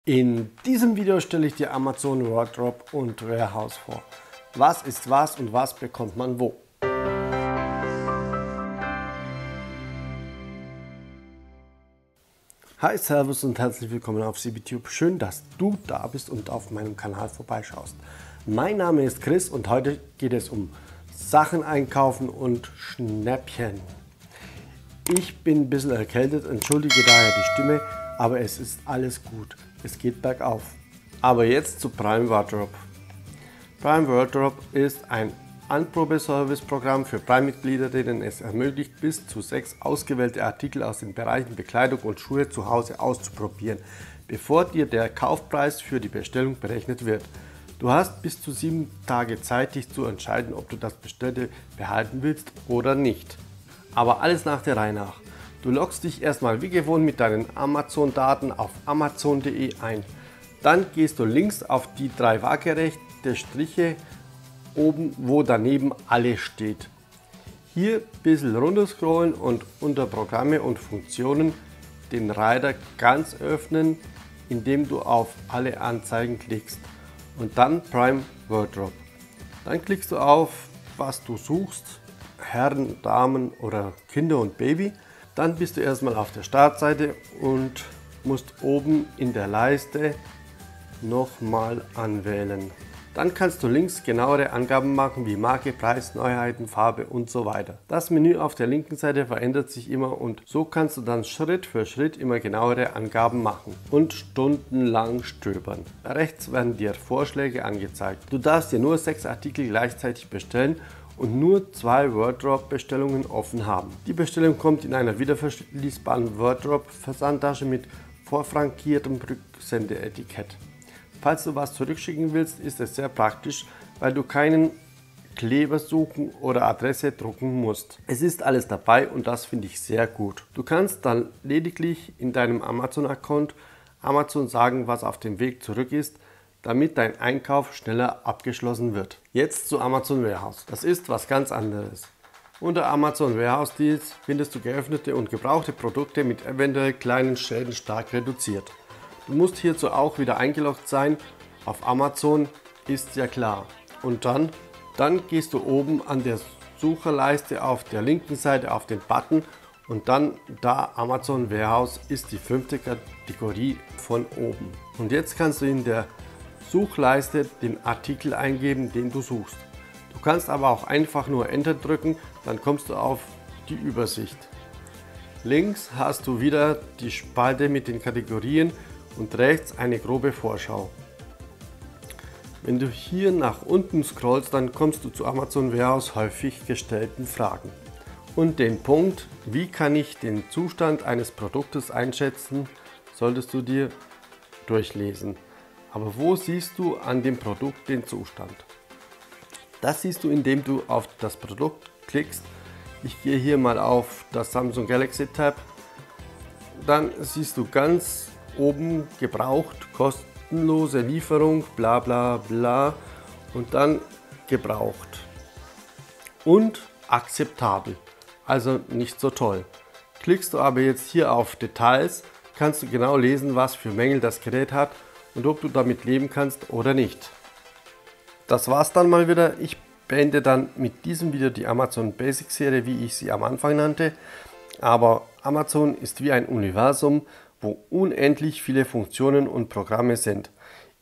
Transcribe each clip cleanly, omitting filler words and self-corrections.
In diesem Video stelle ich dir Amazon Wardrobe und Warehouse vor. Was ist was und was bekommt man wo? Hi, Servus und herzlich willkommen auf CBTube. Schön, dass du da bist und auf meinem Kanal vorbeischaust. Mein Name ist Chris und heute geht es um Sachen einkaufen und Schnäppchen. Ich bin ein bisschen erkältet, entschuldige daher die Stimme, aber es ist alles gut. Es geht bergauf. Aber jetzt zu Prime Wardrobe. Prime Wardrobe ist ein Anprobeservice-Programm für Prime-Mitglieder, denen es ermöglicht, bis zu 6 ausgewählte Artikel aus den Bereichen Bekleidung und Schuhe zu Hause auszuprobieren, bevor dir der Kaufpreis für die Bestellung berechnet wird. Du hast bis zu 7 Tage Zeit, dich zu entscheiden, ob du das Bestellte behalten willst oder nicht. Aber alles nach der Reihe nach. Du loggst dich erstmal wie gewohnt mit deinen Amazon-Daten auf amazon.de ein. Dann gehst du links auf die 3 waagerechte Striche oben, wo daneben Alle steht. Hier ein bisschen runterscrollen und unter Programme und Funktionen den Reiter ganz öffnen, indem du auf Alle Anzeigen klickst und dann Prime Wardrobe. Dann klickst du auf, was du suchst, Herren, Damen oder Kinder und Baby. Dann bist du erstmal auf der Startseite und musst oben in der Leiste nochmal anwählen. Dann kannst du links genauere Angaben machen wie Marke, Preis, Neuheiten, Farbe und so weiter. Das Menü auf der linken Seite verändert sich immer und so kannst du dann Schritt für Schritt immer genauere Angaben machen und stundenlang stöbern. Rechts werden dir Vorschläge angezeigt. Du darfst dir nur 6 Artikel gleichzeitig bestellen und nur 2 Wardrobe-Bestellungen offen haben. Die Bestellung kommt in einer wiederverschließbaren Wardrobe-Versandtasche mit vorfrankiertem Rücksendeetikett. Falls du was zurückschicken willst, ist es sehr praktisch, weil du keinen Kleber suchen oder Adresse drucken musst. Es ist alles dabei und das finde ich sehr gut. Du kannst dann lediglich in deinem Amazon-Account Amazon sagen, was auf dem Weg zurück ist, damit dein Einkauf schneller abgeschlossen wird. Jetzt zu Amazon Warehouse. Das ist was ganz anderes. Unter Amazon Warehouse Deals findest du geöffnete und gebrauchte Produkte mit eventuell kleinen Schäden stark reduziert. Du musst hierzu auch wieder eingeloggt sein. Auf Amazon ist ja klar. Und dann gehst du oben an der Sucherleiste auf der linken Seite auf den Button und dann da Amazon Warehouse ist die 5. Kategorie von oben. Und jetzt kannst du in der Suchleiste den Artikel eingeben, den du suchst. Du kannst aber auch einfach nur Enter drücken, dann kommst du auf die Übersicht. Links hast du wieder die Spalte mit den Kategorien und rechts eine grobe Vorschau. Wenn du hier nach unten scrollst, dann kommst du zu Amazon Warehouse häufig gestellten Fragen. Und den Punkt, wie kann ich den Zustand eines Produktes einschätzen, solltest du dir durchlesen. Aber wo siehst du an dem Produkt den Zustand? Das siehst du, indem du auf das Produkt klickst. Ich gehe hier mal auf das Samsung Galaxy Tab. Dann siehst du ganz oben gebraucht, kostenlose Lieferung, bla bla bla und dann gebraucht. Und akzeptabel, also nicht so toll. Klickst du aber jetzt hier auf Details, kannst du genau lesen, was für Mängel das Gerät hat und ob du damit leben kannst oder nicht. Das war's dann mal wieder. Ich beende dann mit diesem Video die Amazon Basic Serie, wie ich sie am Anfang nannte. Aber Amazon ist wie ein Universum, wo unendlich viele Funktionen und Programme sind.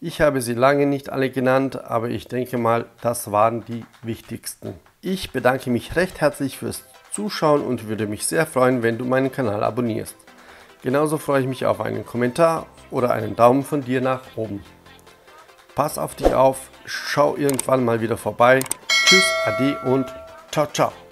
Ich habe sie lange nicht alle genannt, aber ich denke mal, das waren die wichtigsten. Ich bedanke mich recht herzlich fürs Zuschauen und würde mich sehr freuen, wenn du meinen Kanal abonnierst. Genauso freue ich mich auf einen Kommentar oder einen Daumen von dir nach oben. Pass auf dich auf, schau irgendwann mal wieder vorbei. Tschüss, ade und ciao, ciao.